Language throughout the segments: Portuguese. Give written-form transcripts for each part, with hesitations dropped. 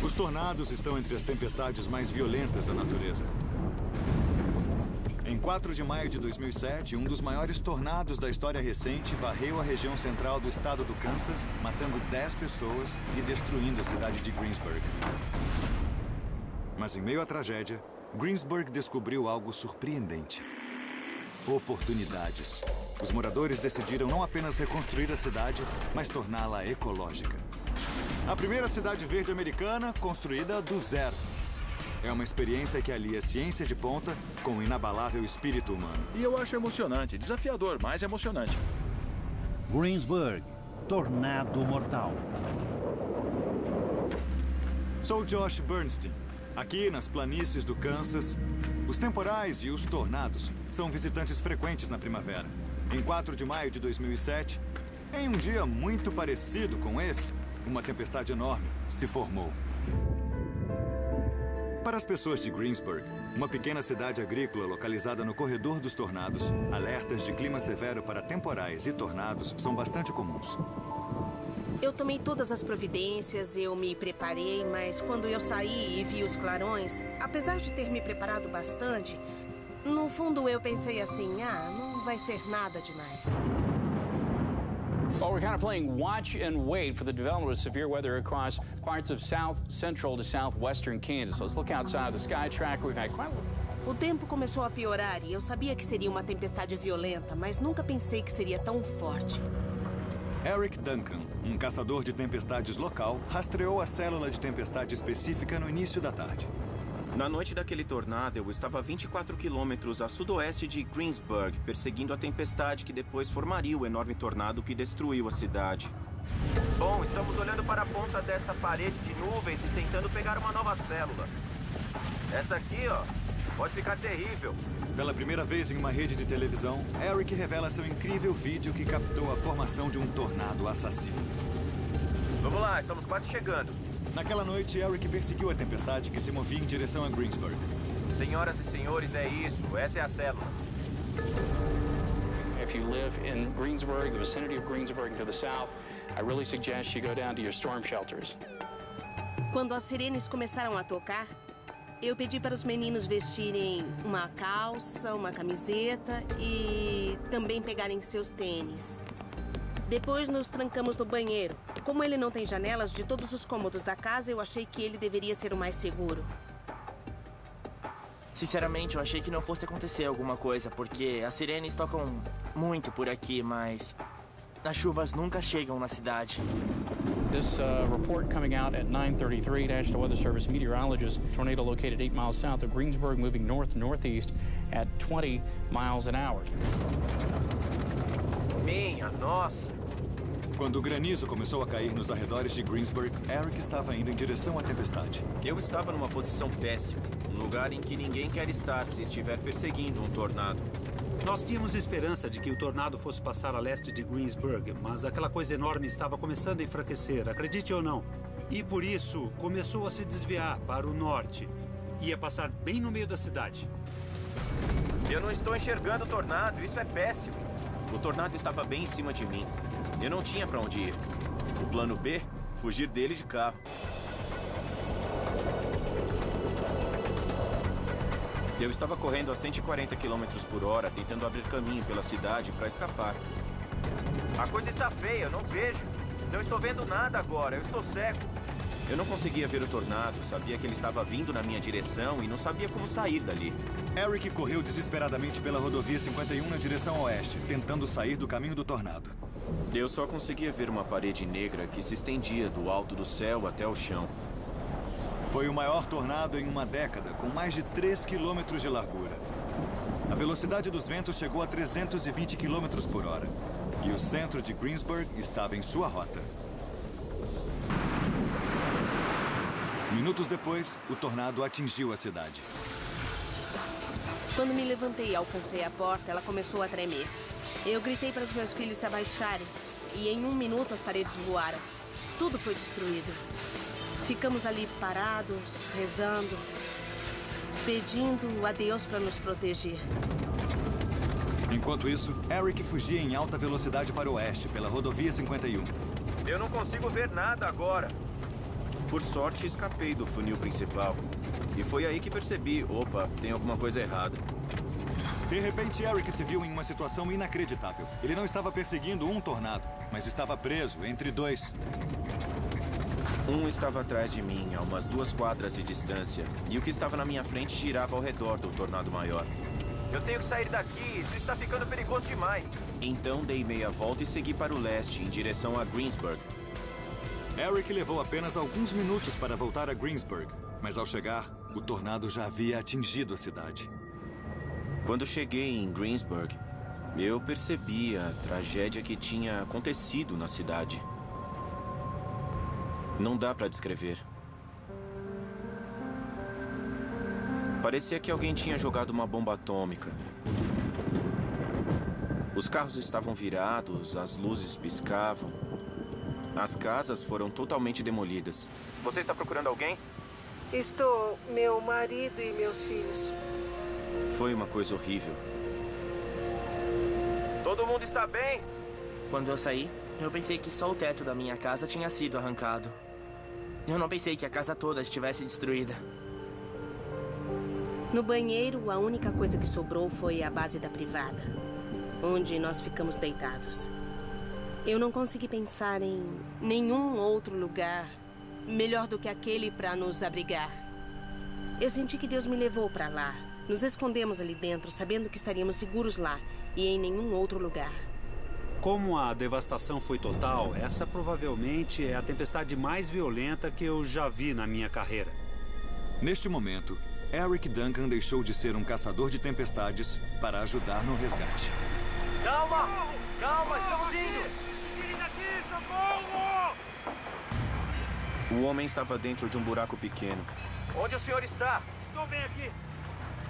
Os tornados estão entre as tempestades mais violentas da natureza. Em 4 de maio de 2007, um dos maiores tornados da história recente varreu a região central do estado do Kansas, matando 10 pessoas e destruindo a cidade de Greensburg. Mas em meio à tragédia, Greensburg descobriu algo surpreendente: oportunidades. Os moradores decidiram não apenas reconstruir a cidade, mas torná-la ecológica. A primeira cidade verde americana construída do zero. É uma experiência que alia ciência de ponta com o inabalável espírito humano. E eu acho emocionante, desafiador, mas emocionante. Greensburg, tornado mortal. Sou Josh Bernstein. Aqui nas planícies do Kansas, os temporais e os tornados são visitantes frequentes na primavera. Em 4 de maio de 2007, em um dia muito parecido com esse, uma tempestade enorme se formou. Para as pessoas de Greensburg, uma pequena cidade agrícola localizada no corredor dos tornados, alertas de clima severo para temporais e tornados são bastante comuns. Eu tomei todas as providências, eu me preparei, mas quando eu saí e vi os clarões, apesar de ter me preparado bastante, no fundo eu pensei assim, não vai ser nada demais. Well, we're kind of playing watch and wait for the development of severe weather across parts of south central to southwestern Kansas. Let's look outside the sky tracker. We've had quite a... O tempo começou a piorar e eu sabia que seria uma tempestade violenta, mas nunca pensei que seria tão forte. Eric Duncan, um caçador de tempestades local, rastreou a célula de tempestade específica no início da tarde. Na noite daquele tornado, eu estava a 24 quilômetros a sudoeste de Greensburg, perseguindo a tempestade que depois formaria o enorme tornado que destruiu a cidade. Bom, estamos olhando para a ponta dessa parede de nuvens e tentando pegar uma nova célula. Essa aqui, ó, pode ficar terrível. Pela primeira vez em uma rede de televisão, Eric revela seu incrível vídeo que captou a formação de um tornado assassino. Vamos lá, estamos quase chegando. Naquela noite, Eric perseguiu a tempestade que se movia em direção a Greensburg. Senhoras e senhores, é isso. Essa é a célula. If you live in Greensburg, the vicinity of Greensburg and to the south, I really suggest you go down to your storm shelters. Quando as sirenes começaram a tocar, eu pedi para os meninos vestirem uma calça, uma camiseta e também pegarem seus tênis. Depois nos trancamos no banheiro. Como ele não tem janelas de todos os cômodos da casa, eu achei que ele deveria ser o mais seguro. Sinceramente, eu achei que não fosse acontecer alguma coisa, porque as sirenes tocam muito por aqui, mas as chuvas nunca chegam na cidade. This report coming out at 9:33, National Weather Service meteorologist, tornado located 8 miles south of Greensburg, moving north-northeast at 20 miles an hour. Minha nossa! Quando o granizo começou a cair nos arredores de Greensburg, Eric estava indo em direção à tempestade. Eu estava numa posição péssima, um lugar em que ninguém quer estar se estiver perseguindo um tornado. Nós tínhamos esperança de que o tornado fosse passar a leste de Greensburg, mas aquela coisa enorme estava começando a enfraquecer, acredite ou não. E por isso, começou a se desviar para o norte. Ia passar bem no meio da cidade. Eu não estou enxergando o tornado, isso é péssimo. O tornado estava bem em cima de mim. Eu não tinha para onde ir. O plano B? Fugir dele de carro. Eu estava correndo a 140 km por hora, tentando abrir caminho pela cidade para escapar. A coisa está feia, eu não vejo. Não estou vendo nada agora, eu estou cego. Eu não conseguia ver o tornado, sabia que ele estava vindo na minha direção e não sabia como sair dali. Eric correu desesperadamente pela rodovia 51 na direção oeste, tentando sair do caminho do tornado. Eu só conseguia ver uma parede negra que se estendia do alto do céu até o chão. Foi o maior tornado em uma década, com mais de 3 quilômetros de largura. A velocidade dos ventos chegou a 320 km por hora. E o centro de Greensburg estava em sua rota. Minutos depois, o tornado atingiu a cidade. Quando me levantei e alcancei a porta, ela começou a tremer. Eu gritei para os meus filhos se abaixarem e em 1 minuto as paredes voaram. Tudo foi destruído. Ficamos ali parados, rezando, pedindo a Deus para nos proteger. Enquanto isso, Eric fugia em alta velocidade para o oeste, pela rodovia 51. Eu não consigo ver nada agora. Por sorte, escapei do funil principal. E foi aí que percebi, opa, tem alguma coisa errada. De repente, Eric se viu em uma situação inacreditável. Ele não estava perseguindo um tornado, mas estava preso entre dois. Um estava atrás de mim, a umas 2 quadras de distância. E o que estava na minha frente girava ao redor do tornado maior. Eu tenho que sair daqui, isso está ficando perigoso demais. Então dei meia volta e segui para o leste, em direção a Greensburg. Eric levou apenas alguns minutos para voltar a Greensburg, mas ao chegar, o tornado já havia atingido a cidade. Quando cheguei em Greensburg, eu percebi a tragédia que tinha acontecido na cidade. Não dá para descrever. Parecia que alguém tinha jogado uma bomba atômica. Os carros estavam virados, as luzes piscavam. As casas foram totalmente demolidas. Você está procurando alguém? Estou, meu marido e meus filhos. Foi uma coisa horrível. Todo mundo está bem? Quando eu saí, eu pensei que só o teto da minha casa tinha sido arrancado. Eu não pensei que a casa toda estivesse destruída. No banheiro, a única coisa que sobrou foi a base da privada, onde nós ficamos deitados. Eu não consegui pensar em nenhum outro lugar melhor do que aquele para nos abrigar. Eu senti que Deus me levou para lá. Nos escondemos ali dentro, sabendo que estaríamos seguros lá e em nenhum outro lugar. Como a devastação foi total, essa provavelmente é a tempestade mais violenta que eu já vi na minha carreira. Neste momento, Eric Duncan deixou de ser um caçador de tempestades para ajudar no resgate. Calma! Calma, estamos indo! Tire daqui, socorro! O homem estava dentro de um buraco pequeno. Onde o senhor está? Estou bem aqui.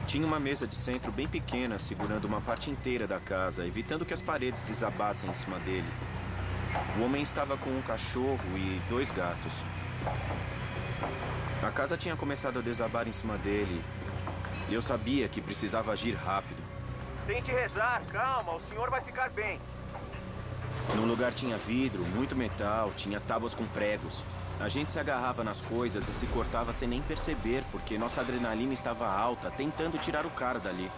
Tinha uma mesa de centro bem pequena, segurando uma parte inteira da casa, evitando que as paredes desabassem em cima dele. O homem estava com um cachorro e 2 gatos. A casa tinha começado a desabar em cima dele. E eu sabia que precisava agir rápido. Tente rezar, calma, o senhor vai ficar bem. No lugar tinha vidro, muito metal, tinha tábuas com pregos. A gente se agarrava nas coisas e se cortava sem nem perceber, porque nossa adrenalina estava alta, tentando tirar o cara dali.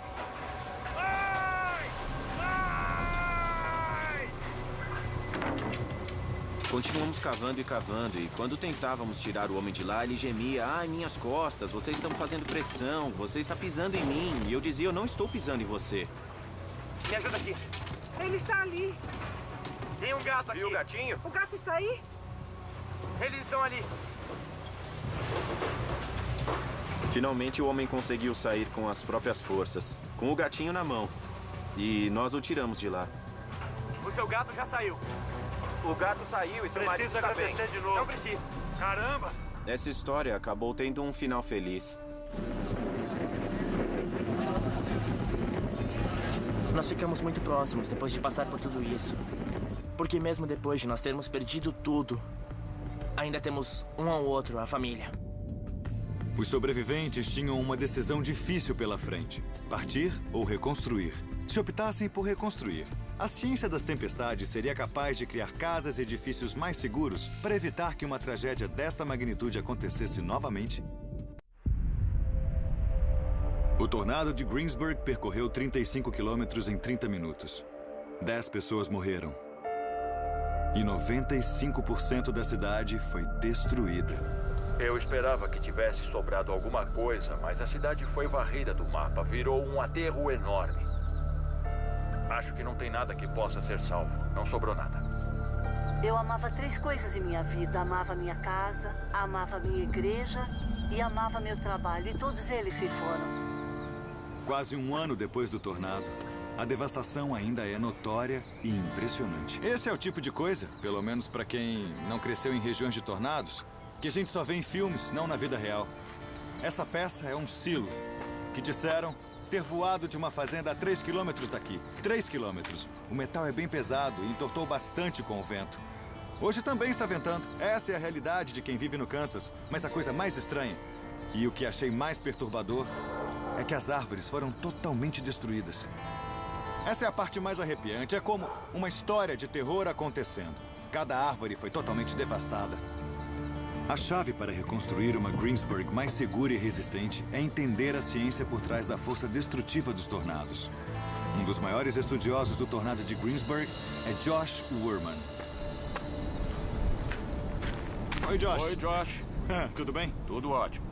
Vai! Vai! Continuamos cavando e cavando, e quando tentávamos tirar o homem de lá, ele gemia: "Ai, minhas costas, vocês estão fazendo pressão, você está pisando em mim." E eu dizia: "Eu não estou pisando em você." Me ajuda aqui. Ele está ali. Tem um gato aqui. Viu o gatinho? O gato está aí? Eles estão ali. Finalmente o homem conseguiu sair com as próprias forças, com o gatinho na mão. E nós o tiramos de lá. O seu gato já saiu. O gato saiu e seu marido Precisa está bem. agradecer de novo. Não precisa. Caramba! Essa história acabou tendo um final feliz. Nós ficamos muito próximos depois de passar por tudo isso. Porque mesmo depois de nós termos perdido tudo, ainda temos um ao outro, a família. Os sobreviventes tinham uma decisão difícil pela frente: partir ou reconstruir. Se optassem por reconstruir, a ciência das tempestades seria capaz de criar casas e edifícios mais seguros para evitar que uma tragédia desta magnitude acontecesse novamente? O tornado de Greensburg percorreu 35 quilômetros em 30 minutos. 10 pessoas morreram. E 95% da cidade foi destruída. Eu esperava que tivesse sobrado alguma coisa, mas a cidade foi varrida do mapa, virou um aterro enorme. Acho que não tem nada que possa ser salvo. Não sobrou nada. Eu amava 3 coisas em minha vida. Amava minha casa, amava minha igreja e amava meu trabalho. E todos eles se foram. Quase um ano depois do tornado, a devastação ainda é notória e impressionante. Esse é o tipo de coisa, pelo menos para quem não cresceu em regiões de tornados, que a gente só vê em filmes, não na vida real. Essa peça é um silo, que disseram ter voado de uma fazenda a 3 quilômetros daqui. 3 quilômetros. O metal é bem pesado e entortou bastante com o vento. Hoje também está ventando. Essa é a realidade de quem vive no Kansas. Mas a coisa mais estranha, e o que achei mais perturbador, é que as árvores foram totalmente destruídas. Essa é a parte mais arrepiante. É como uma história de terror acontecendo. Cada árvore foi totalmente devastada. A chave para reconstruir uma Greensburg mais segura e resistente é entender a ciência por trás da força destrutiva dos tornados. Um dos maiores estudiosos do tornado de Greensburg é Josh Wurman. Oi, Josh. Oi, Josh. Tudo bem? Tudo ótimo.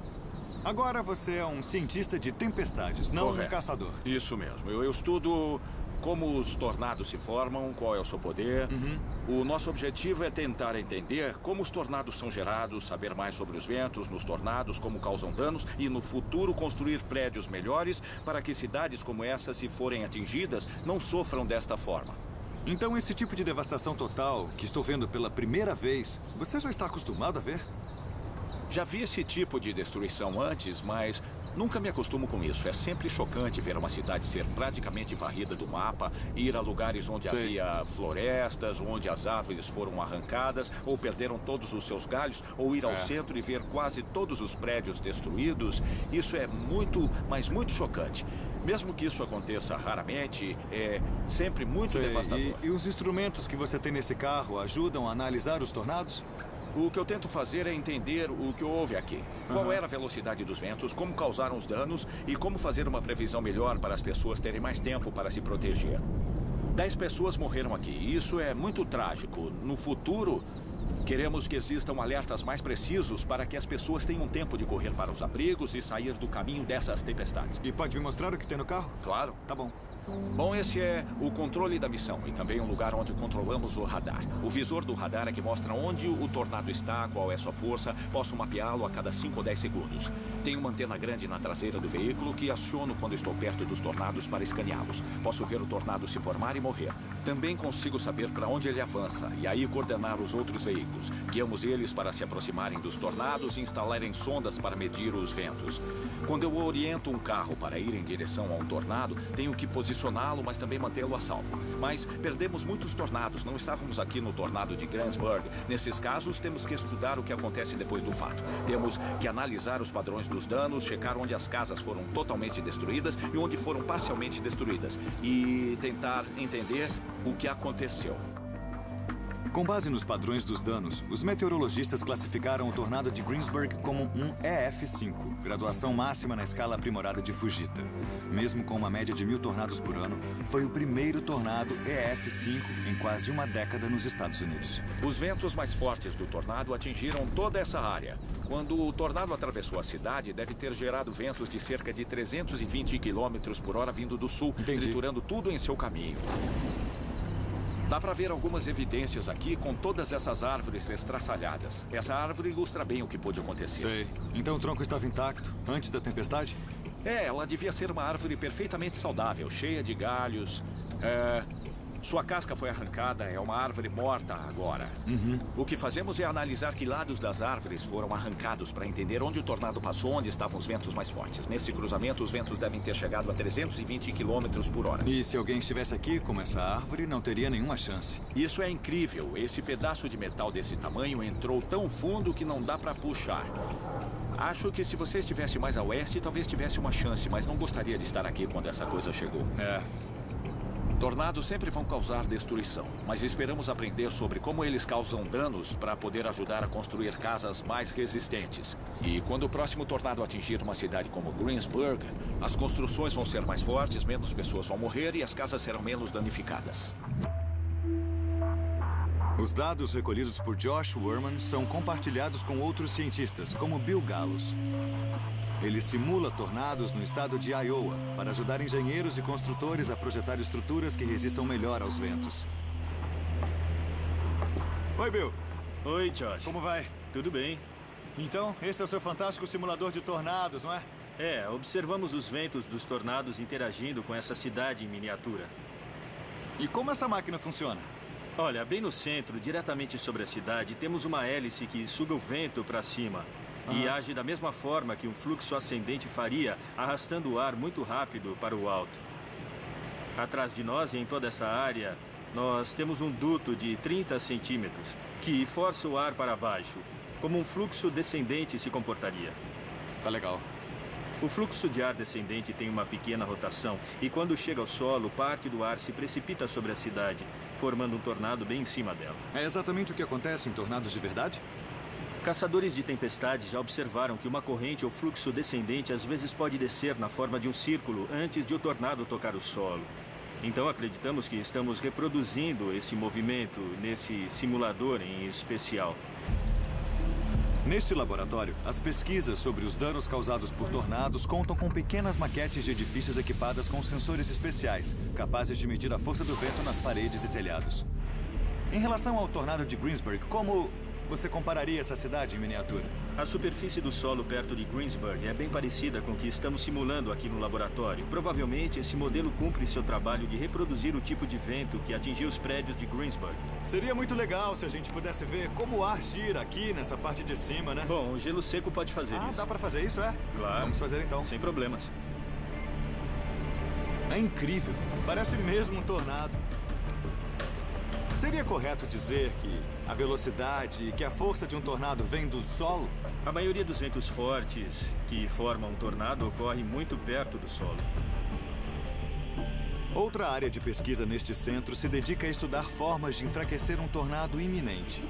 Agora você é um cientista de tempestades, não um caçador. Isso mesmo. Eu estudo como os tornados se formam, qual é o seu poder. O nosso objetivo é tentar entender como os tornados são gerados, saber mais sobre os ventos nos tornados, como causam danos e, no futuro, construir prédios melhores para que cidades como essa, se forem atingidas, não sofram desta forma. Então, esse tipo de devastação total que estou vendo pela primeira vez, você já está acostumado a ver? Já vi esse tipo de destruição antes, mas nunca me acostumo com isso. É sempre chocante ver uma cidade ser praticamente varrida do mapa, ir a lugares onde havia florestas, onde as árvores foram arrancadas ou perderam todos os seus galhos, ou ir ao centro e ver quase todos os prédios destruídos. Isso é muito, mas muito chocante. Mesmo que isso aconteça raramente, é sempre muito devastador. E os instrumentos que você tem nesse carro ajudam a analisar os tornados? O que eu tento fazer é entender o que houve aqui. Qual era a velocidade dos ventos, como causaram os danos e como fazer uma previsão melhor para as pessoas terem mais tempo para se proteger. 10 pessoas morreram aqui. Isso é muito trágico. No futuro, queremos que existam alertas mais precisos para que as pessoas tenham tempo de correr para os abrigos e sair do caminho dessas tempestades. E pode me mostrar o que tem no carro? Claro. Tá bom. Bom, esse é o controle da missão e também um lugar onde controlamos o radar. O visor do radar é que mostra onde o tornado está, qual é sua força. Posso mapeá-lo a cada 5 ou 10 segundos. Tem uma antena grande na traseira do veículo que aciono quando estou perto dos tornados para escaneá-los. Posso ver o tornado se formar e morrer. Também consigo saber para onde ele avança e aí coordenar os outros veículos. Guiamos eles para se aproximarem dos tornados e instalarem sondas para medir os ventos. Quando eu oriento um carro para ir em direção a um tornado, tenho que posicioná-lo, mas também mantê-lo a salvo. Mas perdemos muitos tornados. Não estávamos aqui no tornado de Greensburg. Nesses casos, temos que estudar o que acontece depois do fato. Temos que analisar os padrões dos danos, checar onde as casas foram totalmente destruídas e onde foram parcialmente destruídas. E tentar entender o que aconteceu. Com base nos padrões dos danos, os meteorologistas classificaram o tornado de Greensburg como um EF5, graduação máxima na escala aprimorada de Fujita. Mesmo com uma média de 1000 tornados por ano, foi o primeiro tornado EF5 em quase uma década nos Estados Unidos. Os ventos mais fortes do tornado atingiram toda essa área. Quando o tornado atravessou a cidade, deve ter gerado ventos de cerca de 320 km por hora vindo do sul, triturando tudo em seu caminho. Dá para ver algumas evidências aqui com todas essas árvores estraçalhadas. Essa árvore ilustra bem o que pôde acontecer. Sei. Então o tronco estava intacto antes da tempestade? Ela devia ser uma árvore perfeitamente saudável, cheia de galhos. Sua casca foi arrancada, é uma árvore morta agora. O que fazemos é analisar que lados das árvores foram arrancados para entender onde o tornado passou, onde estavam os ventos mais fortes. Nesse cruzamento, os ventos devem ter chegado a 320 km por hora. E se alguém estivesse aqui, como essa árvore, não teria nenhuma chance. Isso é incrível. Esse pedaço de metal desse tamanho entrou tão fundo que não dá para puxar. Acho que se você estivesse mais a oeste, talvez tivesse uma chance, mas não gostaria de estar aqui quando essa coisa chegou. Tornados sempre vão causar destruição, mas esperamos aprender sobre como eles causam danos para poder ajudar a construir casas mais resistentes. E quando o próximo tornado atingir uma cidade como Greensburg, as construções vão ser mais fortes, menos pessoas vão morrer e as casas serão menos danificadas. Os dados recolhidos por Josh Wurman são compartilhados com outros cientistas, como Bill Gallos. Ele simula tornados no estado de Iowa para ajudar engenheiros e construtores a projetar estruturas que resistam melhor aos ventos. Oi, Bill. Oi, Josh. Como vai? Tudo bem. Então, esse é o seu fantástico simulador de tornados, não é? Observamos os ventos dos tornados interagindo com essa cidade em miniatura. E como essa máquina funciona? Olha, bem no centro, diretamente sobre a cidade, temos uma hélice que suga o vento para cima. E age da mesma forma que um fluxo ascendente faria, arrastando o ar muito rápido para o alto. Atrás de nós e em toda essa área, nós temos um duto de 30 centímetros que força o ar para baixo, como um fluxo descendente se comportaria. Tá legal. O fluxo de ar descendente tem uma pequena rotação e quando chega ao solo, parte do ar se precipita sobre a cidade, formando um tornado bem em cima dela. É exatamente o que acontece em tornados de verdade? Caçadores de tempestades já observaram que uma corrente ou fluxo descendente às vezes pode descer na forma de um círculo antes de o tornado tocar o solo. Então acreditamos que estamos reproduzindo esse movimento nesse simulador em especial. Neste laboratório, as pesquisas sobre os danos causados por tornados contam com pequenas maquetes de edifícios equipadas com sensores especiais, capazes de medir a força do vento nas paredes e telhados. Em relação ao tornado de Greensburg, como você compararia essa cidade em miniatura? A superfície do solo perto de Greensburg é bem parecida com o que estamos simulando aqui no laboratório. Provavelmente, esse modelo cumpre seu trabalho de reproduzir o tipo de vento que atingiu os prédios de Greensburg. Seria muito legal se a gente pudesse ver como o ar gira aqui nessa parte de cima, né? Bom, o gelo seco pode fazer isso. Dá pra fazer isso, é? Claro. Vamos fazer então. Sem problemas. É incrível. Parece mesmo um tornado. Seria correto dizer que a velocidade e que a força de um tornado vem do solo? A maioria dos ventos fortes que formam um tornado ocorre muito perto do solo. Outra área de pesquisa neste centro se dedica a estudar formas de enfraquecer um tornado iminente.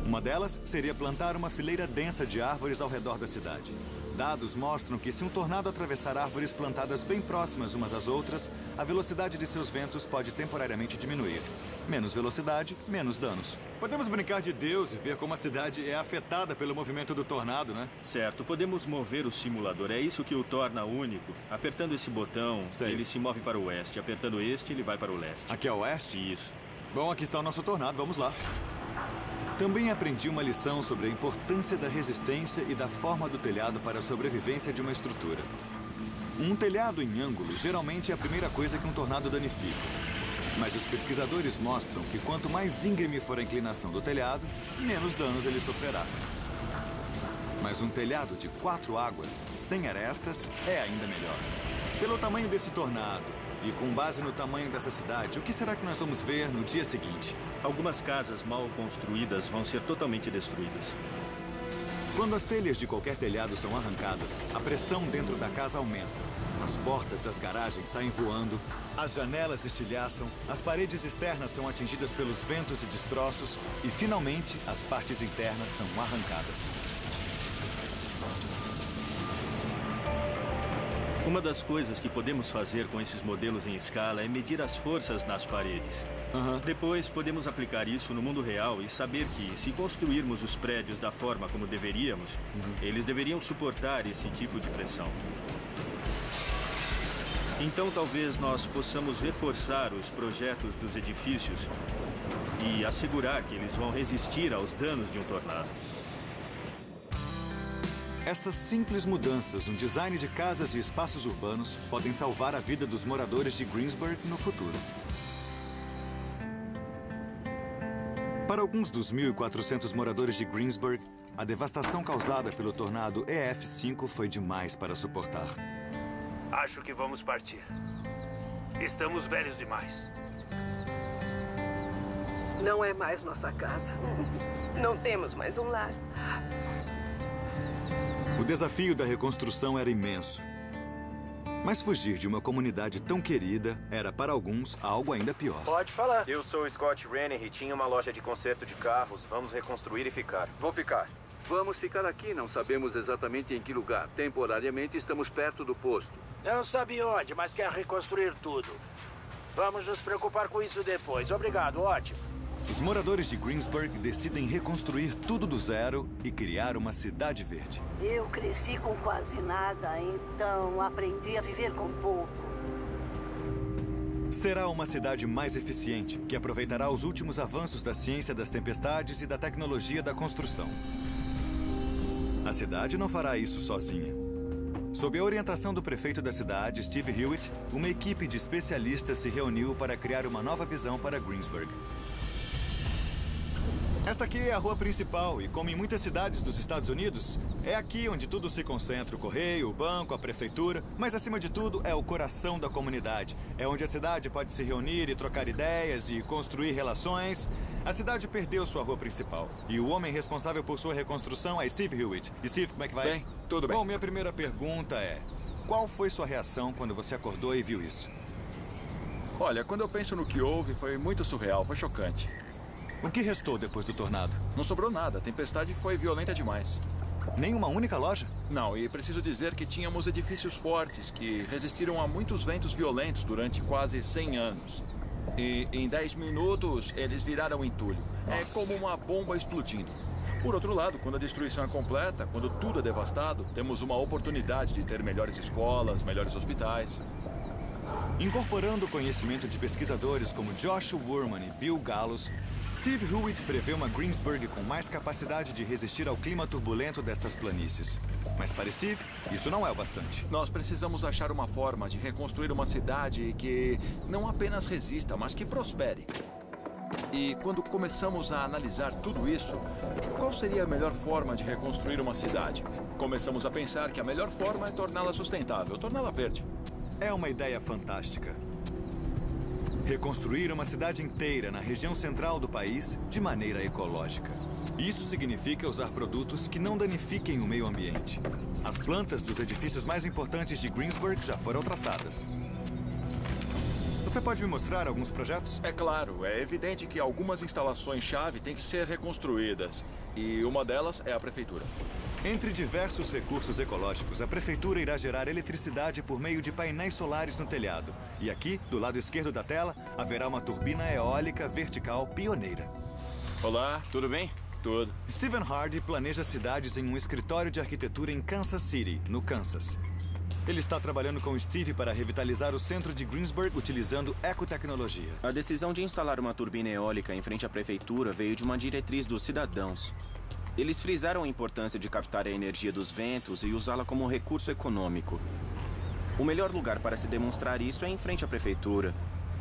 Uma delas seria plantar uma fileira densa de árvores ao redor da cidade. Dados mostram que se um tornado atravessar árvores plantadas bem próximas umas às outras, a velocidade de seus ventos pode temporariamente diminuir. Menos velocidade, menos danos. Podemos brincar de Deus e ver como a cidade é afetada pelo movimento do tornado, né? Certo, podemos mover o simulador. É isso que o torna único. Apertando esse botão, ele se move para o oeste. Apertando este, ele vai para o leste. Aqui é o oeste? Isso. Bom, aqui está o nosso tornado. Vamos lá. Também aprendi uma lição sobre a importância da resistência e da forma do telhado para a sobrevivência de uma estrutura. Um telhado em ângulo geralmente é a primeira coisa que um tornado danifica. Mas os pesquisadores mostram que quanto mais íngreme for a inclinação do telhado, menos danos ele sofrerá. Mas um telhado de 4 águas, sem arestas, é ainda melhor. Pelo tamanho desse tornado e com base no tamanho dessa cidade, o que será que nós vamos ver no dia seguinte? Algumas casas mal construídas vão ser totalmente destruídas. Quando as telhas de qualquer telhado são arrancadas, a pressão dentro da casa aumenta. As portas das garagens saem voando, as janelas estilhaçam, as paredes externas são atingidas pelos ventos e destroços e, finalmente, as partes internas são arrancadas. Uma das coisas que podemos fazer com esses modelos em escala é medir as forças nas paredes. Depois, podemos aplicar isso no mundo real e saber que, se construirmos os prédios da forma como deveríamos, eles deveriam suportar esse tipo de pressão. Então, talvez nós possamos reforçar os projetos dos edifícios e assegurar que eles vão resistir aos danos de um tornado. Estas simples mudanças no design de casas e espaços urbanos podem salvar a vida dos moradores de Greensburg no futuro. Para alguns dos 1.400 moradores de Greensburg, a devastação causada pelo tornado EF5 foi demais para suportar. Acho que vamos partir. Estamos velhos demais. Não é mais nossa casa. Não temos mais um lar. O desafio da reconstrução era imenso. Mas fugir de uma comunidade tão querida era, para alguns, algo ainda pior. Pode falar. Eu sou o Scott Renner e tinha uma loja de conserto de carros. Vamos reconstruir e ficar. Vou ficar. Vamos ficar aqui, não sabemos exatamente em que lugar. Temporariamente estamos perto do posto. Não sabe onde, mas quer reconstruir tudo. Vamos nos preocupar com isso depois. Obrigado, ótimo. Os moradores de Greensburg decidem reconstruir tudo do zero e criar uma cidade verde. Eu cresci com quase nada, então aprendi a viver com pouco. Será uma cidade mais eficiente, que aproveitará os últimos avanços da ciência das tempestades e da tecnologia da construção. A cidade não fará isso sozinha. Sob a orientação do prefeito da cidade, Steve Hewitt, uma equipe de especialistas se reuniu para criar uma nova visão para Greensburg. Esta aqui é a rua principal e, como em muitas cidades dos Estados Unidos, é aqui onde tudo se concentra: o correio, o banco, a prefeitura. Mas, acima de tudo, é o coração da comunidade. É onde a cidade pode se reunir e trocar ideias e construir relações. A cidade perdeu sua rua principal e o homem responsável por sua reconstrução é Steve Hewitt. Steve, como é que vai? Bem, tudo bem. Bom, minha primeira pergunta é: qual foi sua reação quando você acordou e viu isso? Olha, quando eu penso no que houve, foi muito surreal, foi chocante. O que restou depois do tornado? Não sobrou nada. A tempestade foi violenta demais. Nem uma única loja? Não, e preciso dizer que tínhamos edifícios fortes que resistiram a muitos ventos violentos durante quase 100 anos. E em 10 minutos eles viraram entulho. É como uma bomba explodindo. Por outro lado, quando a destruição é completa, quando tudo é devastado, temos uma oportunidade de ter melhores escolas, melhores hospitais. Incorporando o conhecimento de pesquisadores como Josh Wurman e Bill Gallos, Steve Hewitt prevê uma Greensburg com mais capacidade de resistir ao clima turbulento destas planícies. Mas para Steve, isso não é o bastante. Nós precisamos achar uma forma de reconstruir uma cidade que não apenas resista, mas que prospere. E quando começamos a analisar tudo isso, qual seria a melhor forma de reconstruir uma cidade? Começamos a pensar que a melhor forma é torná-la sustentável, torná-la verde. É uma ideia fantástica. Reconstruir uma cidade inteira na região central do país de maneira ecológica. Isso significa usar produtos que não danifiquem o meio ambiente. As plantas dos edifícios mais importantes de Greensburg já foram traçadas. Você pode me mostrar alguns projetos? É claro, é evidente que algumas instalações-chave têm que ser reconstruídas. E uma delas é a prefeitura. Entre diversos recursos ecológicos, a prefeitura irá gerar eletricidade por meio de painéis solares no telhado. E aqui, do lado esquerdo da tela, haverá uma turbina eólica vertical pioneira. Olá, tudo bem? Tudo. Stephen Hardy planeja cidades em um escritório de arquitetura em Kansas City, no Kansas. Ele está trabalhando com Steve para revitalizar o centro de Greensburg utilizando ecotecnologia. A decisão de instalar uma turbina eólica em frente à prefeitura veio de uma diretriz dos cidadãos. Eles frisaram a importância de captar a energia dos ventos e usá-la como recurso econômico. O melhor lugar para se demonstrar isso é em frente à prefeitura.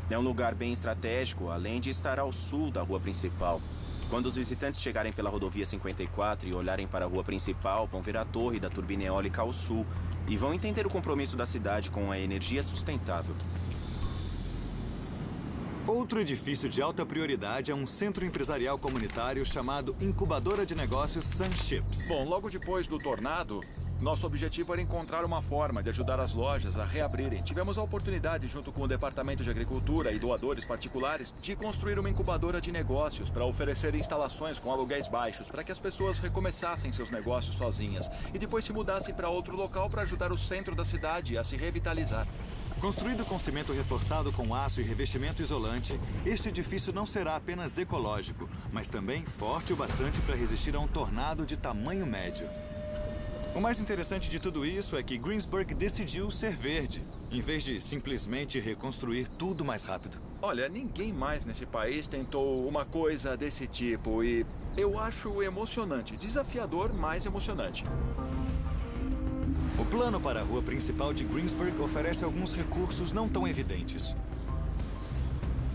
É um lugar bem estratégico, além de estar ao sul da rua principal. Quando os visitantes chegarem pela rodovia 54 e olharem para a rua principal, vão ver a torre da turbina eólica ao sul e vão entender o compromisso da cidade com a energia sustentável. Outro edifício de alta prioridade é um centro empresarial comunitário chamado Incubadora de Negócios Sunships. Bom, logo depois do tornado, nosso objetivo era encontrar uma forma de ajudar as lojas a reabrirem. Tivemos a oportunidade, junto com o Departamento de Agricultura e doadores particulares, de construir uma incubadora de negócios para oferecer instalações com aluguéis baixos, para que as pessoas recomeçassem seus negócios sozinhas e depois se mudassem para outro local para ajudar o centro da cidade a se revitalizar. Construído com cimento reforçado com aço e revestimento isolante, este edifício não será apenas ecológico, mas também forte o bastante para resistir a um tornado de tamanho médio. O mais interessante de tudo isso é que Greensburg decidiu ser verde, em vez de simplesmente reconstruir tudo mais rápido. Olha, ninguém mais nesse país tentou uma coisa desse tipo e eu acho emocionante, desafiador, mas emocionante. O plano para a rua principal de Greensburg oferece alguns recursos não tão evidentes.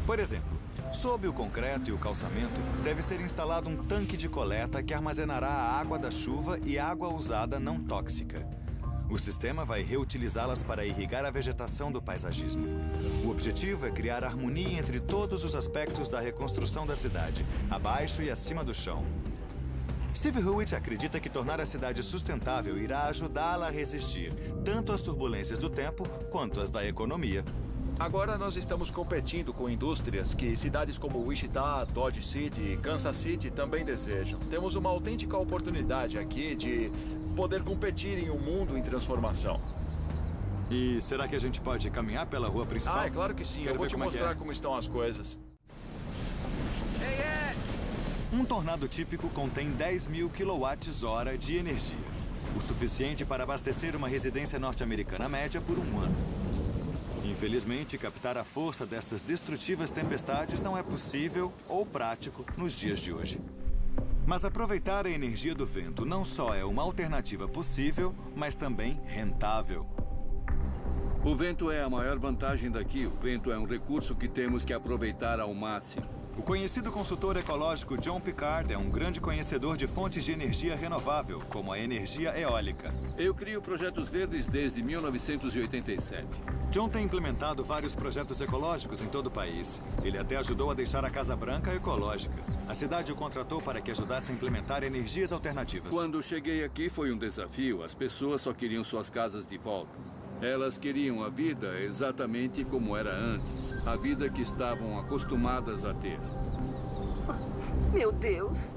Por exemplo, sob o concreto e o calçamento, deve ser instalado um tanque de coleta que armazenará a água da chuva e água usada não tóxica. O sistema vai reutilizá-las para irrigar a vegetação do paisagismo. O objetivo é criar harmonia entre todos os aspectos da reconstrução da cidade, abaixo e acima do chão. Steve Hewitt acredita que tornar a cidade sustentável irá ajudá-la a resistir tanto às turbulências do tempo quanto às da economia. Agora nós estamos competindo com indústrias que cidades como Wichita, Dodge City e Kansas City também desejam. Temos uma autêntica oportunidade aqui de poder competir em um mundo em transformação. E será que a gente pode caminhar pela rua principal? Ah, é claro que sim. Eu vou te mostrar como estão as coisas. Um tornado típico contém 10.000 kWh de energia, o suficiente para abastecer uma residência norte-americana média por um ano. Infelizmente, captar a força destas destrutivas tempestades não é possível ou prático nos dias de hoje. Mas aproveitar a energia do vento não só é uma alternativa possível, mas também rentável. O vento é a maior vantagem daqui. O vento é um recurso que temos que aproveitar ao máximo. O conhecido consultor ecológico John Picard é um grande conhecedor de fontes de energia renovável, como a energia eólica. Eu crio projetos verdes desde 1987. John tem implementado vários projetos ecológicos em todo o país. Ele até ajudou a deixar a Casa Branca ecológica. A cidade o contratou para que ajudasse a implementar energias alternativas. Quando cheguei aqui foi um desafio. As pessoas só queriam suas casas de volta. Elas queriam a vida exatamente como era antes, a vida que estavam acostumadas a ter. Meu Deus.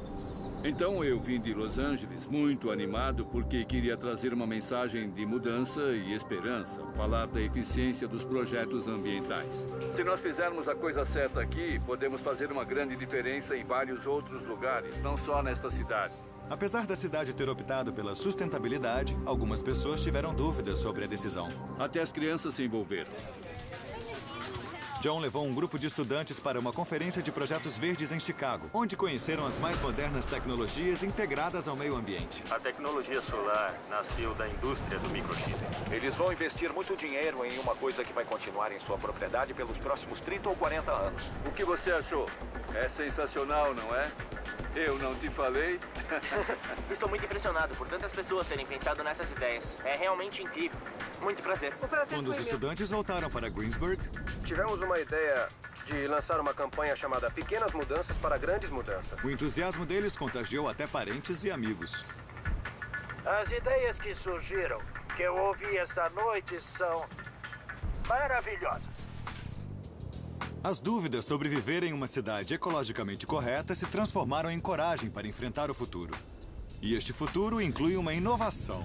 Então eu vim de Los Angeles muito animado porque queria trazer uma mensagem de mudança e esperança, falar da eficiência dos projetos ambientais. Se nós fizermos a coisa certa aqui, podemos fazer uma grande diferença em vários outros lugares, não só nesta cidade. Apesar da cidade ter optado pela sustentabilidade, algumas pessoas tiveram dúvidas sobre a decisão. Até as crianças se envolveram. John levou um grupo de estudantes para uma conferência de projetos verdes em Chicago, onde conheceram as mais modernas tecnologias integradas ao meio ambiente. A tecnologia solar nasceu da indústria do microchip. Eles vão investir muito dinheiro em uma coisa que vai continuar em sua propriedade pelos próximos 30 ou 40 anos. O que você achou? É sensacional, não é? Eu não te falei? Estou muito impressionado por tantas pessoas terem pensado nessas ideias. É realmente incrível. Muito prazer. Quando os estudantes voltaram para Greensburg, tivemos uma ideia de lançar uma campanha chamada Pequenas Mudanças para Grandes Mudanças. O entusiasmo deles contagiou até parentes e amigos. As ideias que surgiram, que eu ouvi esta noite, são maravilhosas. As dúvidas sobre viver em uma cidade ecologicamente correta se transformaram em coragem para enfrentar o futuro. E este futuro inclui uma inovação: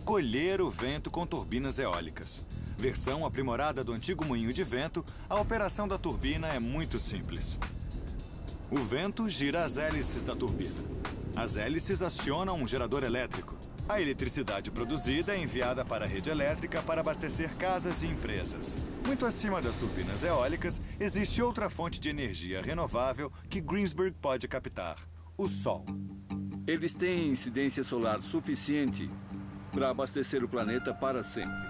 colher o vento com turbinas eólicas. Versão aprimorada do antigo moinho de vento, a operação da turbina é muito simples. O vento gira as hélices da turbina. As hélices acionam um gerador elétrico. A eletricidade produzida é enviada para a rede elétrica para abastecer casas e empresas. Muito acima das turbinas eólicas, existe outra fonte de energia renovável que Greensburg pode captar: o sol. Eles têm incidência solar suficiente para abastecer o planeta para sempre.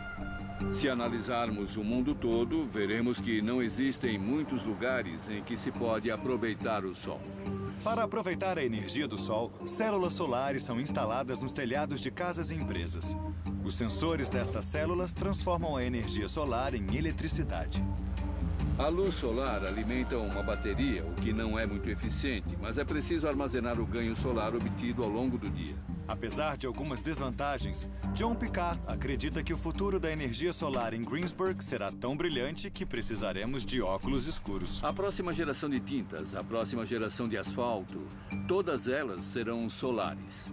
Se analisarmos o mundo todo, veremos que não existem muitos lugares em que se pode aproveitar o sol. Para aproveitar a energia do sol, células solares são instaladas nos telhados de casas e empresas. Os sensores destas células transformam a energia solar em eletricidade. A luz solar alimenta uma bateria, o que não é muito eficiente, mas é preciso armazenar o ganho solar obtido ao longo do dia. Apesar de algumas desvantagens, John Picard acredita que o futuro da energia solar em Greensburg será tão brilhante que precisaremos de óculos escuros. A próxima geração de tintas, a próxima geração de asfalto, todas elas serão solares.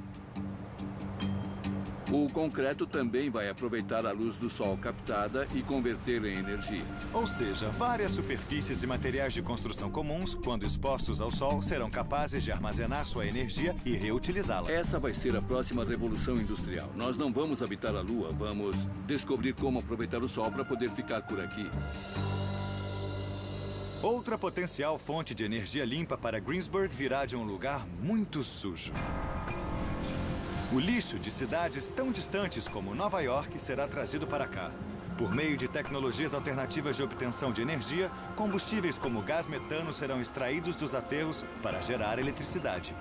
O concreto também vai aproveitar a luz do sol captada e convertê-la em energia. Ou seja, várias superfícies e materiais de construção comuns, quando expostos ao sol, serão capazes de armazenar sua energia e reutilizá-la. Essa vai ser a próxima revolução industrial. Nós não vamos habitar a Lua, vamos descobrir como aproveitar o sol para poder ficar por aqui. Outra potencial fonte de energia limpa para Greensburg virá de um lugar muito sujo. O lixo de cidades tão distantes como Nova York será trazido para cá. Por meio de tecnologias alternativas de obtenção de energia, combustíveis como gás metano serão extraídos dos aterros para gerar eletricidade.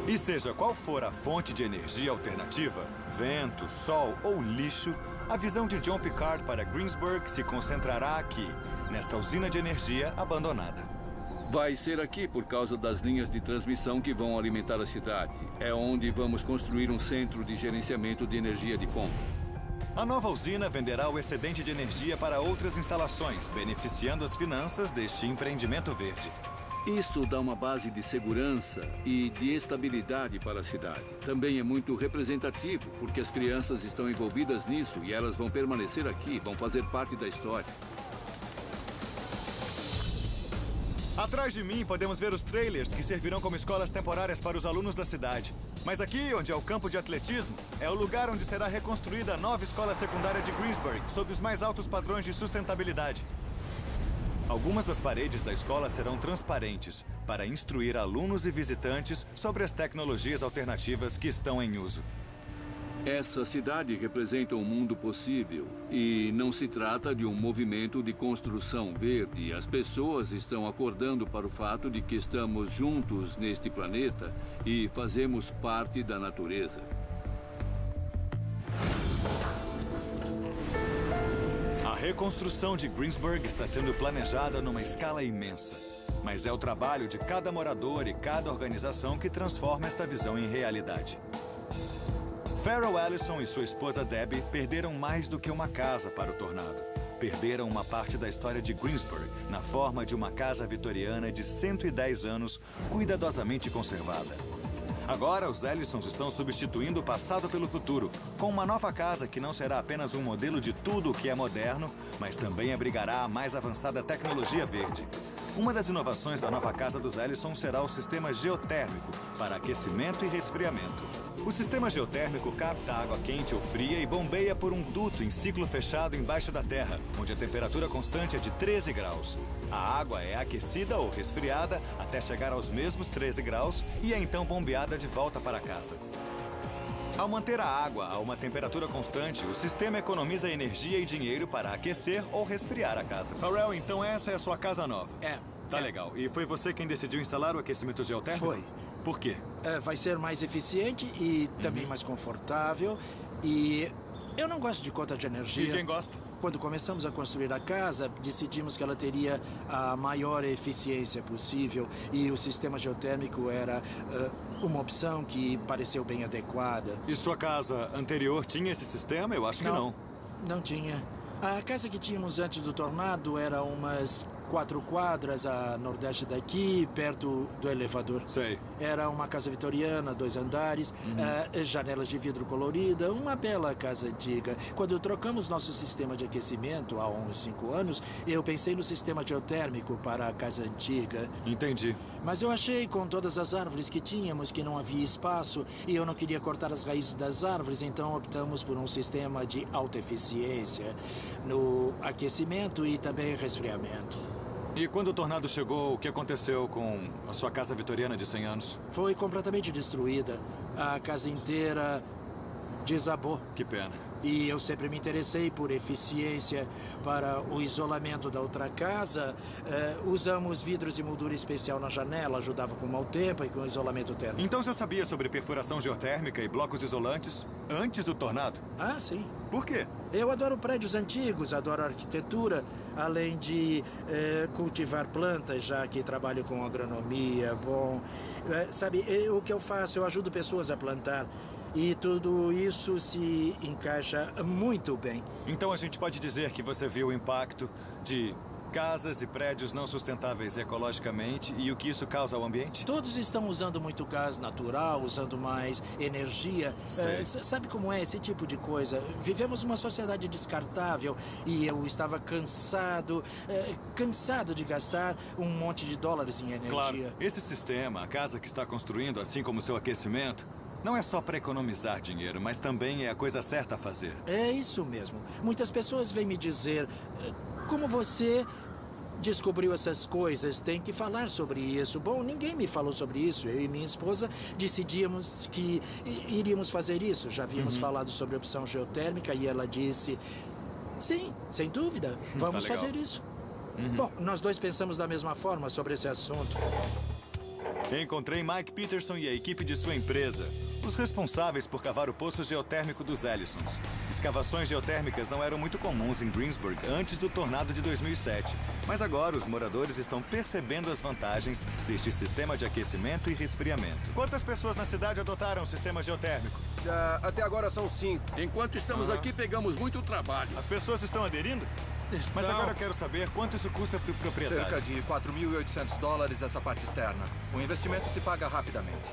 E seja qual for a fonte de energia alternativa, vento, sol ou lixo, a visão de John Picard para Greensburg se concentrará aqui, nesta usina de energia abandonada. Vai ser aqui por causa das linhas de transmissão que vão alimentar a cidade. É onde vamos construir um centro de gerenciamento de energia de ponta. A nova usina venderá o excedente de energia para outras instalações, beneficiando as finanças deste empreendimento verde. Isso dá uma base de segurança e de estabilidade para a cidade. Também é muito representativo, porque as crianças estão envolvidas nisso e elas vão permanecer aqui, vão fazer parte da história. Atrás de mim, podemos ver os trailers que servirão como escolas temporárias para os alunos da cidade. Mas aqui, onde é o campo de atletismo, é o lugar onde será reconstruída a nova escola secundária de Greensburg, sob os mais altos padrões de sustentabilidade. Algumas das paredes da escola serão transparentes, para instruir alunos e visitantes sobre as tecnologias alternativas que estão em uso. Essa cidade representa um mundo possível e não se trata de um movimento de construção verde. As pessoas estão acordando para o fato de que estamos juntos neste planeta e fazemos parte da natureza. A reconstrução de Greensburg está sendo planejada numa escala imensa. Mas é o trabalho de cada morador e cada organização que transforma esta visão em realidade. Farrell Ellison e sua esposa Debbie perderam mais do que uma casa para o tornado. perderam uma parte da história de Greensburg na forma de uma casa vitoriana de 110 anos, cuidadosamente conservada. Agora, os Ellisons estão substituindo o passado pelo futuro, com uma nova casa que não será apenas um modelo de tudo o que é moderno, mas também abrigará a mais avançada tecnologia verde. Uma das inovações da nova casa dos Ellison será o sistema geotérmico para aquecimento e resfriamento. O sistema geotérmico capta água quente ou fria e bombeia por um duto em ciclo fechado embaixo da terra, onde a temperatura constante é de 13 graus. A água é aquecida ou resfriada até chegar aos mesmos 13 graus e é então bombeada de volta para casa. Ao manter a água a uma temperatura constante, o sistema economiza energia e dinheiro para aquecer ou resfriar a casa. Farrell, então essa é a sua casa nova? É. Tá legal. E foi você quem decidiu instalar o aquecimento geotérmico? Foi. Por quê? Vai ser mais eficiente e também mais confortável. E eu não gosto de conta de energia. E quem gosta? Quando começamos a construir a casa, decidimos que ela teria a maior eficiência possível e o sistema geotérmico era uma opção que pareceu bem adequada. E sua casa anterior tinha esse sistema? Eu acho que não. Não tinha. A casa que tínhamos antes do tornado era umas 4 quadras a nordeste daqui, perto do elevador. Sei. Era uma casa vitoriana, 2 andares, janelas de vidro colorida, uma bela casa antiga. Quando trocamos nosso sistema de aquecimento há uns 5 anos, eu pensei no sistema geotérmico para a casa antiga. Entendi. Mas eu achei, com todas as árvores que tínhamos, que não havia espaço e eu não queria cortar as raízes das árvores, então optamos por um sistema de alta eficiência no aquecimento e também resfriamento. E quando o tornado chegou, o que aconteceu com a sua casa vitoriana de 100 anos? Foi completamente destruída. A casa inteira desabou. Que pena. E eu sempre me interessei por eficiência. Para o isolamento da outra casa, usamos vidros de moldura especial na janela, ajudava com o mau tempo e com o isolamento térmico. Então já sabia sobre perfuração geotérmica e blocos isolantes antes do tornado? Ah, sim. Por quê? Eu adoro prédios antigos, adoro arquitetura, além de cultivar plantas, já que trabalho com agronomia. Bom, sabe, o que eu faço? Eu ajudo pessoas a plantar. E tudo isso se encaixa muito bem. Então a gente pode dizer que você viu o impacto de casas e prédios não sustentáveis ecologicamente e o que isso causa ao ambiente? Todos estão usando muito gás natural, usando mais energia. Sabe como é esse tipo de coisa? Vivemos uma sociedade descartável e eu estava cansado de gastar um monte de dólares em energia. Claro, esse sistema, a casa que está construindo, assim como o seu aquecimento, não é só para economizar dinheiro, mas também é a coisa certa a fazer. É isso mesmo. Muitas pessoas vêm me dizer, como você descobriu essas coisas, tem que falar sobre isso. Bom, ninguém me falou sobre isso. Eu e minha esposa decidimos que iríamos fazer isso. Já havíamos falado sobre a opção geotérmica e ela disse, sim, sem dúvida, vamos fazer isso. Bom, nós dois pensamos da mesma forma sobre esse assunto. Encontrei Mike Peterson e a equipe de sua empresa, os responsáveis por cavar o poço geotérmico dos Ellisons. Escavações geotérmicas não eram muito comuns em Greensburg antes do tornado de 2007. Mas agora os moradores estão percebendo as vantagens deste sistema de aquecimento e resfriamento. Quantas pessoas na cidade adotaram o sistema geotérmico? Até agora são 5. Enquanto estamos aqui, pegamos muito trabalho. As pessoas estão aderindo? Mas agora eu quero saber quanto isso custa para o proprietário. Cerca de $4.800 essa parte externa. O investimento se paga rapidamente.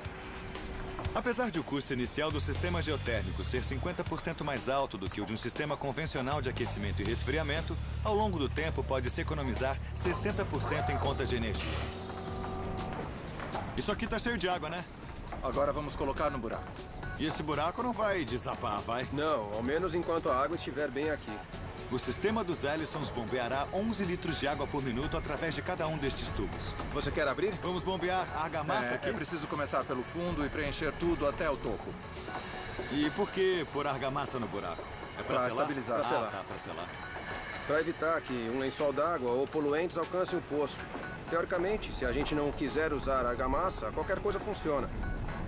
Apesar de o custo inicial do sistema geotérmico ser 50% mais alto do que o de um sistema convencional de aquecimento e resfriamento, ao longo do tempo pode-se economizar 60% em contas de energia. Isso aqui tá cheio de água, né? Agora vamos colocar no buraco. E esse buraco não vai desabar, vai? Não, ao menos enquanto a água estiver bem aqui. O sistema dos Ellisons bombeará 11 litros de água por minuto através de cada um destes tubos. Você quer abrir? Vamos bombear a argamassa aqui? É preciso começar pelo fundo e preencher tudo até o topo. E por que pôr argamassa no buraco? É para selar? Estabilizar. Pra selar. Tá, para selar. Para evitar que um lençol d'água ou poluentes alcancem o poço. Teoricamente, se a gente não quiser usar argamassa, qualquer coisa funciona.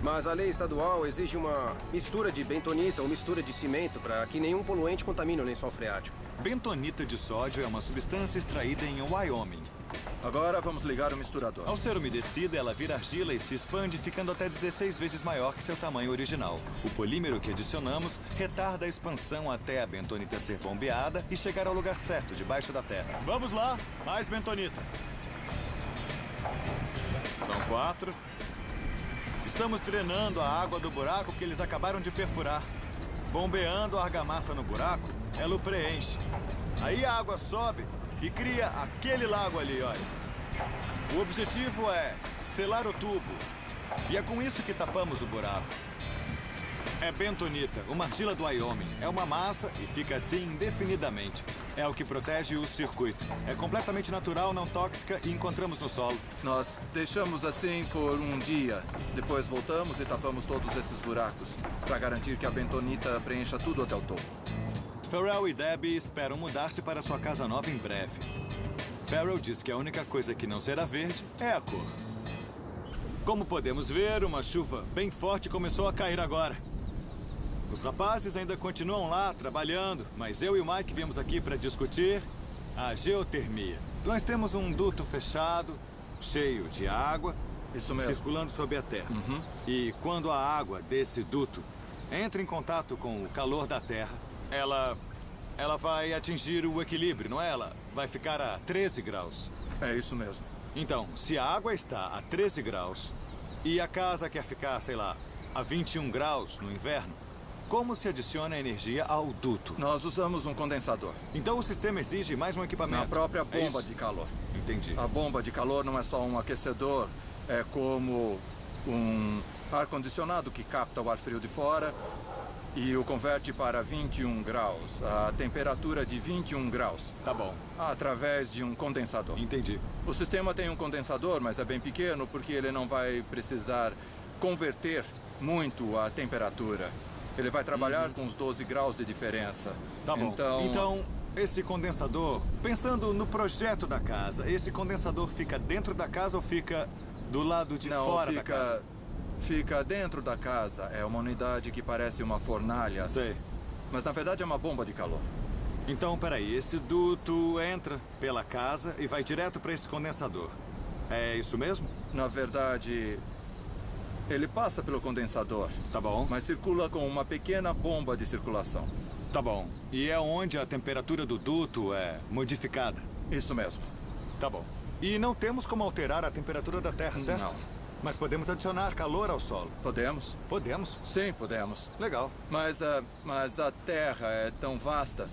Mas a lei estadual exige uma mistura de bentonita ou mistura de cimento para que nenhum poluente contamine o lençol freático. Bentonita de sódio é uma substância extraída em Wyoming. Agora vamos ligar o misturador. Ao ser umedecida, ela vira argila e se expande, ficando até 16 vezes maior que seu tamanho original. O polímero que adicionamos retarda a expansão até a bentonita ser bombeada e chegar ao lugar certo, debaixo da terra. Vamos lá, mais bentonita. São 4. Estamos drenando a água do buraco que eles acabaram de perfurar. Bombeando a argamassa no buraco, ela o preenche. Aí a água sobe e cria aquele lago ali, olha. O objetivo é selar o tubo. E é com isso que tapamos o buraco. É bentonita, uma argila do Wyoming. É uma massa e fica assim indefinidamente. É o que protege o circuito. É completamente natural, não tóxica e encontramos no solo. Nós deixamos assim por um dia. Depois voltamos e tapamos todos esses buracos, para garantir que a bentonita preencha tudo até o topo. Farrell e Debbie esperam mudar-se para sua casa nova em breve. Farrell diz que a única coisa que não será verde é a cor. Como podemos ver, uma chuva bem forte começou a cair agora. Os rapazes ainda continuam lá, trabalhando, mas eu e o Mike viemos aqui para discutir a geotermia. Nós temos um duto fechado, cheio de água, isso mesmo, circulando sob a terra. E quando a água desse duto entra em contato com o calor da terra, ela vai atingir o equilíbrio, não é? Ela vai ficar a 13 graus. É isso mesmo. Então, se a água está a 13 graus e a casa quer ficar, sei lá, a 21 graus no inverno, como se adiciona energia ao duto? Nós usamos um condensador. Então o sistema exige mais um equipamento. Na própria bomba de calor. Entendi. A bomba de calor não é só um aquecedor, é como um ar-condicionado que capta o ar frio de fora e o converte para 21 graus, a temperatura de 21 graus. Tá bom. Através de um condensador. Entendi. O sistema tem um condensador, mas é bem pequeno porque ele não vai precisar converter muito a temperatura. Ele vai trabalhar com uns 12 graus de diferença. Tá bom. Então, esse condensador, pensando no projeto da casa, esse condensador fica dentro da casa ou fica do lado de fora da casa? Fica dentro da casa. É uma unidade que parece uma fornalha. Sei. Mas na verdade é uma bomba de calor. Então, peraí, esse duto entra pela casa e vai direto para esse condensador. É isso mesmo? Na verdade, ele passa pelo condensador. Tá bom. Mas circula com uma pequena bomba de circulação. Tá bom. E é onde a temperatura do duto é modificada? Isso mesmo. Tá bom. E não temos como alterar a temperatura da Terra, certo? Não. Mas podemos adicionar calor ao solo. Podemos? Podemos? Sim, podemos. Legal. Mas a Terra é tão vasta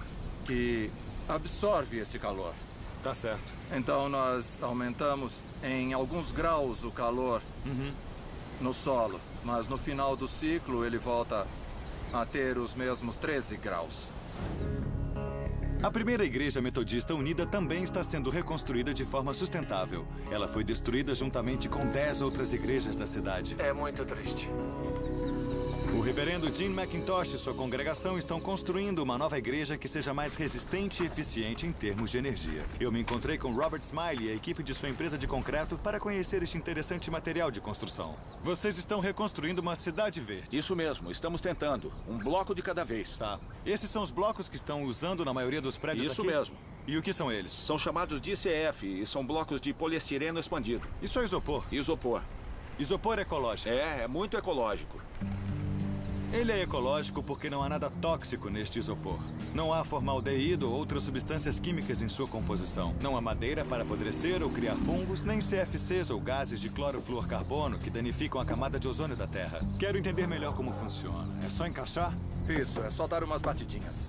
que absorve esse calor. Tá certo. Então nós aumentamos em alguns graus o calor no solo. Mas no final do ciclo ele volta a ter os mesmos 13 graus. A primeira igreja metodista unida também está sendo reconstruída de forma sustentável. Ela foi destruída juntamente com 10 outras igrejas da cidade. É muito triste. O reverendo Jim McIntosh e sua congregação estão construindo uma nova igreja que seja mais resistente e eficiente em termos de energia. Eu me encontrei com Robert Smiley e a equipe de sua empresa de concreto para conhecer este interessante material de construção. Vocês estão reconstruindo uma cidade verde. Isso mesmo, estamos tentando. Um bloco de cada vez. Tá. Esses são os blocos que estão usando na maioria dos prédios aqui? Isso mesmo. E o que são eles? São chamados de ICF e são blocos de poliestireno expandido. Isso é isopor? Isopor. Isopor ecológico? É muito ecológico. Ele é ecológico porque não há nada tóxico neste isopor. Não há formaldeído ou outras substâncias químicas em sua composição. Não há madeira para apodrecer ou criar fungos, nem CFCs ou gases de clorofluorcarbono que danificam a camada de ozônio da Terra. Quero entender melhor como funciona. É só encaixar? Isso, é só dar umas batidinhas.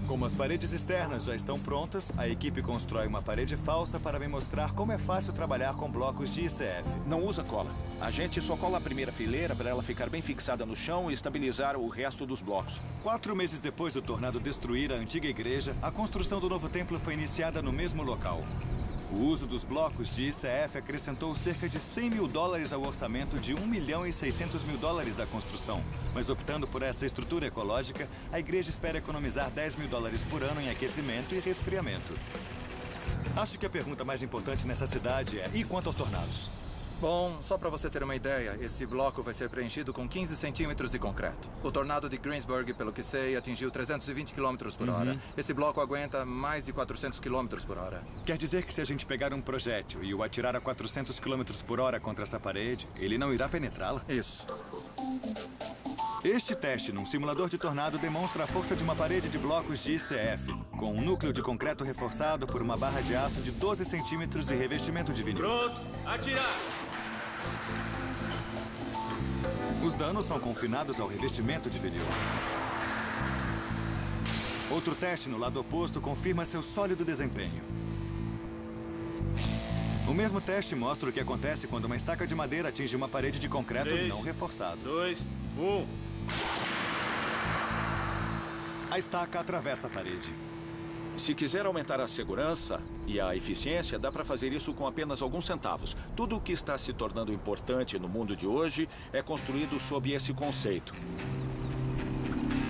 Como as paredes externas já estão prontas, a equipe constrói uma parede falsa para me mostrar como é fácil trabalhar com blocos de ICF. Não usa cola. A gente só cola a primeira fileira para ela ficar bem fixada no chão e estabilizar o resto dos blocos. 4 meses depois do tornado destruir a antiga igreja, a construção do novo templo foi iniciada no mesmo local. O uso dos blocos de ICF acrescentou cerca de $100 mil ao orçamento de $1.600.000 da construção. Mas optando por essa estrutura ecológica, a igreja espera economizar $10 mil por ano em aquecimento e resfriamento. Acho que a pergunta mais importante nessa cidade é: e quanto aos tornados? Bom, só para você ter uma ideia, esse bloco vai ser preenchido com 15 centímetros de concreto. O tornado de Greensburg, pelo que sei, atingiu 320 km por hora. Esse bloco aguenta mais de 400 km por hora. Quer dizer que se a gente pegar um projétil e o atirar a 400 km por hora contra essa parede, ele não irá penetrá-la? Isso. Este teste num simulador de tornado demonstra a força de uma parede de blocos de ICF, com um núcleo de concreto reforçado por uma barra de aço de 12 centímetros e revestimento de vinil. Pronto, atirar! Os danos são confinados ao revestimento de vinil. Outro teste no lado oposto confirma seu sólido desempenho. O mesmo teste mostra o que acontece quando uma estaca de madeira atinge uma parede de concreto 3, não reforçado. 2, 1. A estaca atravessa a parede. Se quiser aumentar a segurança e a eficiência, dá para fazer isso com apenas alguns centavos. Tudo o que está se tornando importante no mundo de hoje é construído sob esse conceito.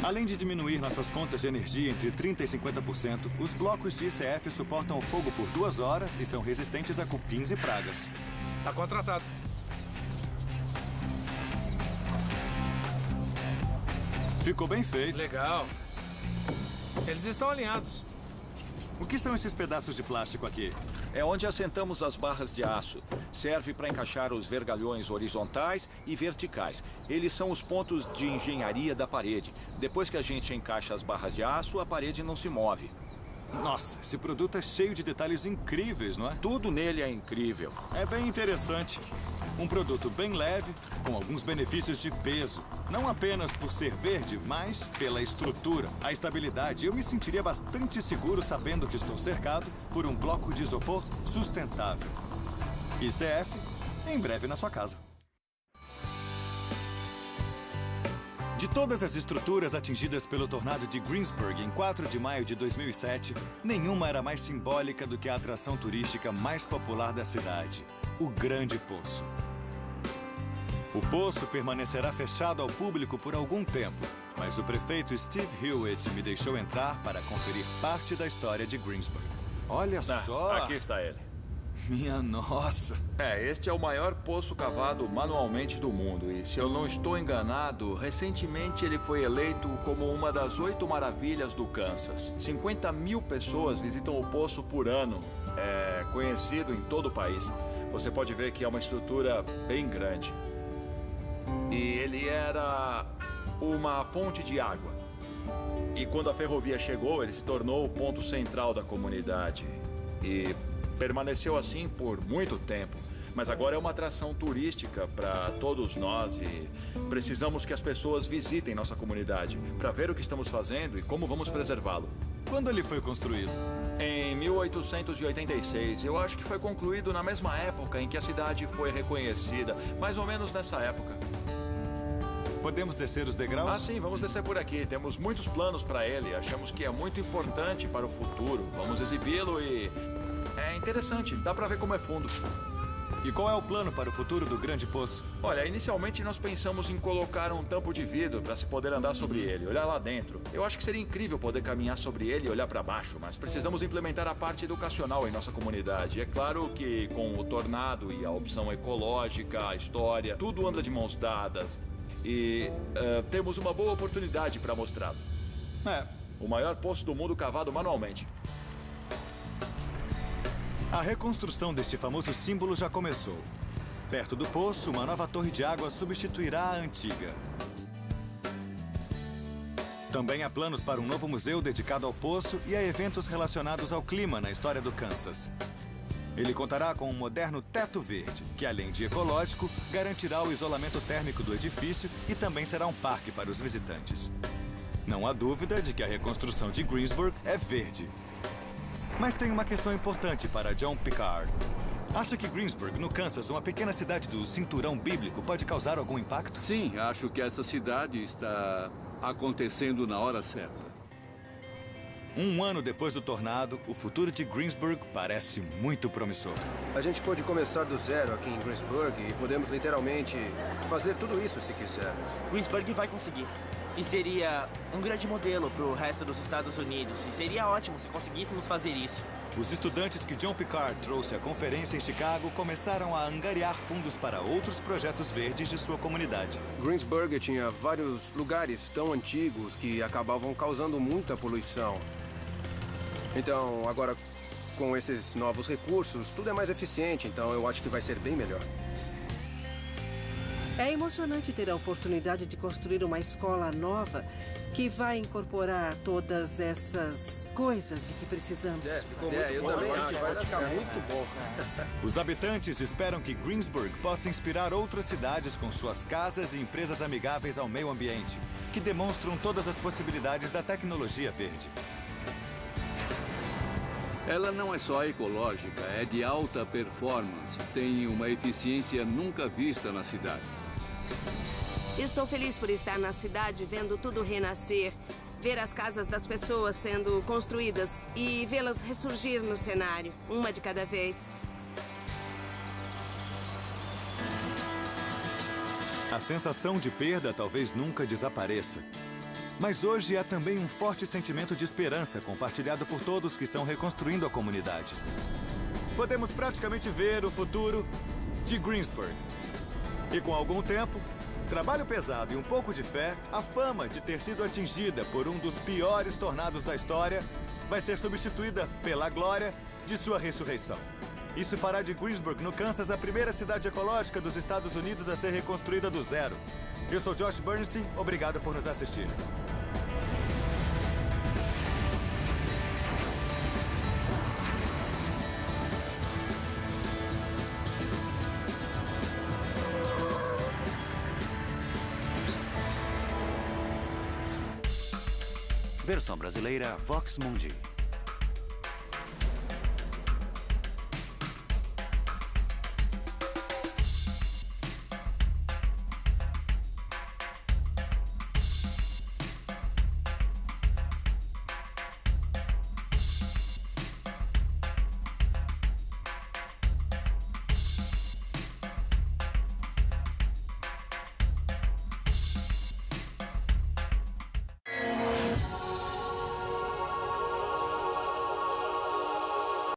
Além de diminuir nossas contas de energia entre 30% e 50%, os blocos de ICF suportam o fogo por 2 horas e são resistentes a cupins e pragas. Tá contratado. Ficou bem feito. Legal. Eles estão alinhados. O que são esses pedaços de plástico aqui? É onde assentamos as barras de aço. Serve para encaixar os vergalhões horizontais e verticais. Eles são os pontos de engenharia da parede. Depois que a gente encaixa as barras de aço, a parede não se move. Nossa, esse produto é cheio de detalhes incríveis, não é? Tudo nele é incrível. É bem interessante. Um produto bem leve, com alguns benefícios de peso. Não apenas por ser verde, mas pela estrutura, a estabilidade. Eu me sentiria bastante seguro sabendo que estou cercado por um bloco de isopor sustentável. ICF, em breve na sua casa. De todas as estruturas atingidas pelo tornado de Greensburg em 4 de maio de 2007, nenhuma era mais simbólica do que a atração turística mais popular da cidade, o Grande Poço. O poço permanecerá fechado ao público por algum tempo, mas o prefeito Steve Hewitt me deixou entrar para conferir parte da história de Greensburg. Olha só! Aqui está ele. Minha nossa! Este é o maior poço cavado manualmente do mundo. E se eu não estou enganado, recentemente ele foi eleito como uma das 8 maravilhas do Kansas. 50 mil pessoas visitam o poço por ano. É conhecido em todo o país. Você pode ver que é uma estrutura bem grande. E ele era uma fonte de água. E quando a ferrovia chegou, ele se tornou o ponto central da comunidade. E permaneceu assim por muito tempo. Mas agora é uma atração turística para todos nós e precisamos que as pessoas visitem nossa comunidade para ver o que estamos fazendo e como vamos preservá-lo. Quando ele foi construído? Em 1886. Eu acho que foi concluído na mesma época em que a cidade foi reconhecida. Mais ou menos nessa época. Podemos descer os degraus? Ah, sim, vamos descer por aqui. Temos muitos planos para ele. Achamos que é muito importante para o futuro. Vamos exibi-lo e... é interessante. Dá para ver como é fundo. E qual é o plano para o futuro do Grande Poço? Olha, inicialmente nós pensamos em colocar um tampo de vidro para se poder andar sobre ele, olhar lá dentro. Eu acho que seria incrível poder caminhar sobre ele e olhar para baixo, mas precisamos implementar a parte educacional em nossa comunidade. É claro que com o tornado e a opção ecológica, a história, tudo anda de mãos dadas. E temos uma boa oportunidade para mostrá-lo. O maior poço do mundo cavado manualmente. A reconstrução deste famoso símbolo já começou. Perto do poço, uma nova torre de água substituirá a antiga. Também há planos para um novo museu dedicado ao poço e a eventos relacionados ao clima na história do Kansas. Ele contará com um moderno teto verde, que além de ecológico, garantirá o isolamento térmico do edifício e também será um parque para os visitantes. Não há dúvida de que a reconstrução de Greensburg é verde. Mas tem uma questão importante para John Picard. Acha que Greensburg, no Kansas, uma pequena cidade do cinturão bíblico, pode causar algum impacto? Sim, acho que essa cidade está acontecendo na hora certa. Um ano depois do tornado, o futuro de Greensburg parece muito promissor. A gente pode começar do zero aqui em Greensburg e podemos literalmente fazer tudo isso se quisermos. Greensburg vai conseguir. E seria um grande modelo para o resto dos Estados Unidos. E seria ótimo se conseguíssemos fazer isso. Os estudantes que John Picard trouxe à conferência em Chicago começaram a angariar fundos para outros projetos verdes de sua comunidade. Greensburg tinha vários lugares tão antigos que acabavam causando muita poluição. Então, agora, com esses novos recursos, tudo é mais eficiente, então eu acho que vai ser bem melhor. É emocionante ter a oportunidade de construir uma escola nova que vai incorporar todas essas coisas de que precisamos. Ficou muito bom. Eu também acho, vai ficar muito bom. Os habitantes esperam que Greensburg possa inspirar outras cidades com suas casas e empresas amigáveis ao meio ambiente, que demonstram todas as possibilidades da tecnologia verde. Ela não é só ecológica, é de alta performance. Tem uma eficiência nunca vista na cidade. Estou feliz por estar na cidade vendo tudo renascer, ver as casas das pessoas sendo construídas e vê-las ressurgir no cenário, uma de cada vez. A sensação de perda talvez nunca desapareça. Mas hoje há também um forte sentimento de esperança compartilhado por todos que estão reconstruindo a comunidade. Podemos praticamente ver o futuro de Greensburg. E com algum tempo, trabalho pesado e um pouco de fé, a fama de ter sido atingida por um dos piores tornados da história vai ser substituída pela glória de sua ressurreição. Isso fará de Greensburg, no Kansas, a primeira cidade ecológica dos Estados Unidos a ser reconstruída do zero. Eu sou Josh Bernstein, obrigado por nos assistir. Versão brasileira Vox Mundi.